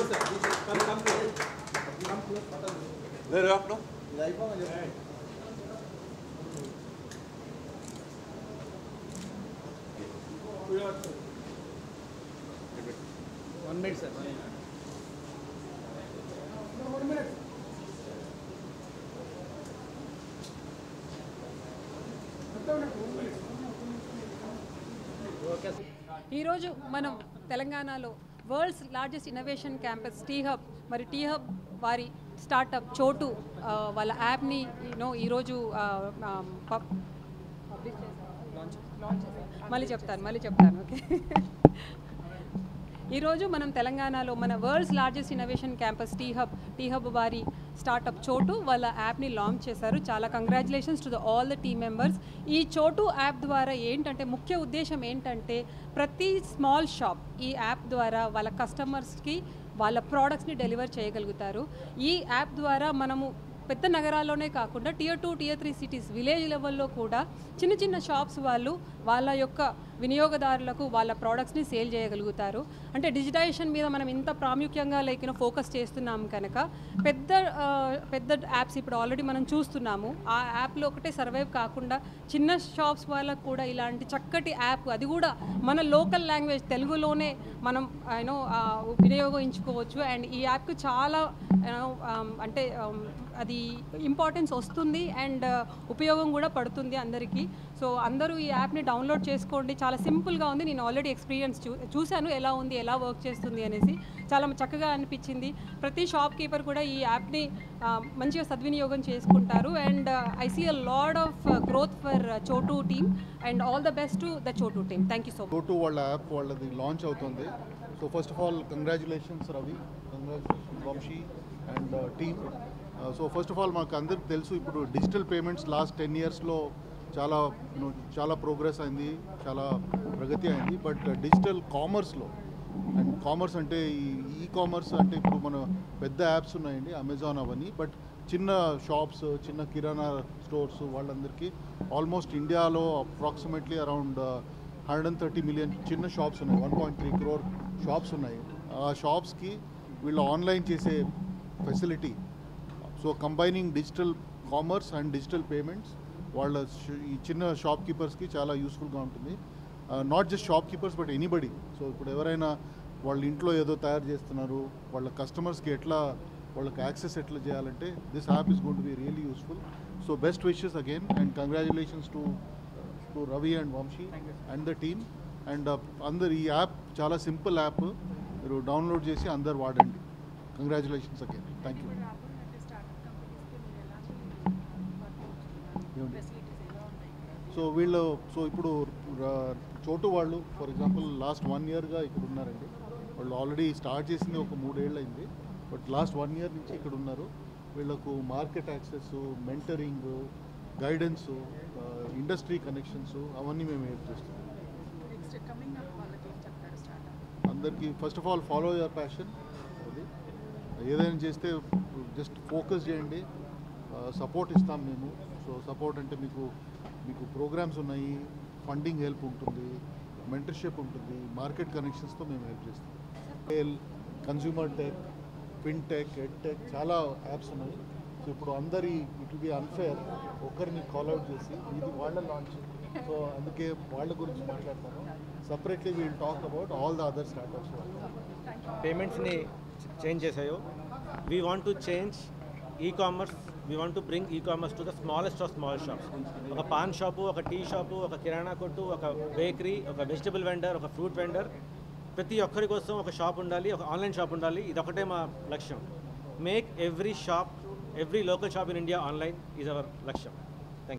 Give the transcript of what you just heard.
1 minute, sir. ఈరోజు మనం తెలంగాణలో world's largest innovation campus T hub మరి టీ హబ్ వారి స్టార్టప్ చోటు వాళ్ళ యాప్ని ఈరోజు పబ్లిష్ చేశారు. మళ్ళీ చెప్తాను ఓకే. ఈరోజు మనం తెలంగాణలో మన world's largest innovation campus T hub వారి స్టార్టప్ చోటు వాళ్ళ యాప్ని లాంచ్ చేశారు. చాలా congratulations to all the team members. ఈ చోటు యాప్ ద్వారా ఏంటంటే ముఖ్య ఉద్దేశం ఏంటంటే ప్రతి స్మాల్ షాప్ ఈ యాప్ ద్వారా వాళ్ళ కస్టమర్స్కి వాళ్ళ ప్రోడక్ట్స్ని డెలివర్ చేయగలుగుతారు. ఈ యాప్ ద్వారా మనము పెద్ద నగరాల్లోనే కాకుండా Tier 2, Tier 3 సిటీస్ విలేజ్ లెవెల్లో కూడా చిన్న చిన్న షాప్స్ వాళ్ళు వాళ్ళ యొక్క వినియోగదారులకు వాళ్ళ ప్రోడక్ట్స్ని సేల్ చేయగలుగుతారు. అంటే డిజిటైజేషన్ మీద మనం ఇంత ప్రాముఖ్యంగా ఫోకస్ చేస్తున్నాం కనుక పెద్ద యాప్స్ ఇప్పుడు ఆల్రెడీ మనం చూస్తున్నాము. ఆ యాప్లో ఒకటే సర్వైవ్ కాకుండా చిన్న షాప్స్ వాళ్ళకు కూడా ఇలాంటి చక్కటి యాప్, అది కూడా మన లోకల్ లాంగ్వేజ్ తెలుగులోనే మనం వినియోగించుకోవచ్చు. అండ్ ఈ యాప్కి చాలా అంటే అది ఇంపార్టెన్స్ వస్తుంది అండ్ ఉపయోగం కూడా పడుతుంది అందరికీ. సో అందరూ ఈ యాప్ని డౌన్లోడ్ చేసుకోండి. చాలా సింపుల్గా ఉంది. నేను ఆల్రెడీ ఎక్స్పీరియన్స్ చూశాను ఎలా ఉంది, ఎలా వర్క్ చేస్తుంది అనేసి చాలా చక్కగా అనిపించింది. ప్రతి షాప్ కీపర్ కూడా ఈ యాప్ని మంచిగా సద్వినియోగం చేసుకుంటారు. And I see a lot of growth for Chotu team and all the best to the Chotu team. Thank you so much. Chotu వాళ్ళ యాప్ వాళ్ళది లాంచ్ అవుతుంది. So first of all congratulations Ravi, congratulations Vamshi and team. So first of all మాకు అందరికి తెలుసు ఇప్పుడు digital payments last 10 yearsలో చాలా progress అయింది, చాలా ప్రగతి అయింది. బట్ డిజిటల్ కామర్స్లో, అండ్ కామర్స్ అంటే ఈ కామర్స్ అంటే ఇప్పుడు మన పెద్ద యాప్స్ ఉన్నాయండి, అమెజాన్ అవన్నీ. బట్ చిన్న షాప్స్, చిన్న కిరాణా స్టోర్స్ వాళ్ళందరికీ ఆల్మోస్ట్ ఇండియాలో అప్రాక్సిమేట్లీ అరౌండ్ 130 million చిన్న షాప్స్ ఉన్నాయి. 1.3 crore షాప్స్ ఉన్నాయి. ఆ షాప్స్కి వీళ్ళు ఆన్లైన్ చేసే facility. So combining digital commerce and digital payments వాళ్ళ ఈ చిన్న షాప్ కీపర్స్కి చాలా యూస్ఫుల్గా ఉంటుంది. Not just shop keepers but anybody. So ఇప్పుడు ఎవరైనా వాళ్ళ ఇంట్లో ఏదో తయారు చేస్తున్నారు, వాళ్ళ కస్టమర్స్కి వాళ్ళకి యాక్సెస్ ఎట్లా చేయాలంటే this app is going to be really useful. So best wishes again and congratulations to Ravi and Vamshi and the team. And అందరు ఈ యాప్ చాలా సింపుల్ యాప్, మీరు డౌన్లోడ్ చేసి అందరు వాడండి. Congratulations again. Thank you. So ఇప్పుడు చోటు వాళ్ళు ఫర్ ఎగ్జాంపుల్ లాస్ట్ 1 yearగా ఇక్కడ ఉన్నారండి. వాళ్ళు ఆల్రెడీ స్టార్ట్ చేసింది ఒక 3 ఏళ్ళు అయింది. బట్ లాస్ట్ 1 year నుంచి ఇక్కడ ఉన్నారు. వీళ్ళకు market access, mentoring, guidance, industry connections అవన్నీ మేము హెల్ప్ చేస్తాం అందరికీ. First of all follow your passion. అది ఏదైనా చేస్తే జస్ట్ ఫోకస్ చేయండి, సపోర్ట్ ఇస్తాం మేము. సో సపోర్ట్ అంటే మీకు ప్రోగ్రామ్స్ ఉన్నాయి, ఫండింగ్ హెల్ప్ ఉంటుంది, మెంటర్షిప్ ఉంటుంది, మార్కెట్ కనెక్షన్స్తో మేము హెల్ప్ చేస్తాం. కన్స్యూమర్ టెక్, ఫిన్టెక్, ఎడ్టెక్ చాలా యాప్స్ ఉన్నాయి. సో ఇప్పుడు అందరి ఇట్ విల్ బి అన్ఫేర్ ఒకరిని కాల్అవుట్ చేసి ఇది వాళ్ళ లాంచ్. సో అందుకే వాళ్ళ గురించి మాట్లాడతాను. Separately we'll talk about all the other startups. పేమెంట్స్ని చేంజ్ చేసాయో we want to change e-commerce. We want to bring e-commerce to the smallest of small shops. ఒక పాన్ షాపు, ఒక టీ షాపు, ఒక కిరాణా కొట్టు, ఒక బేకరీ, ఒక వెజిటబుల్ వెండర్, ఒక fruit vendor, ప్రతి ఒక్కరి కోసం ఒక షాప్ ఉండాలి, ఒక ఆన్లైన్ షాప్ ఉండాలి. ఇదొకటే మా లక్ష్యం. Make every shop, every local shop in India online is our లక్ష్యం.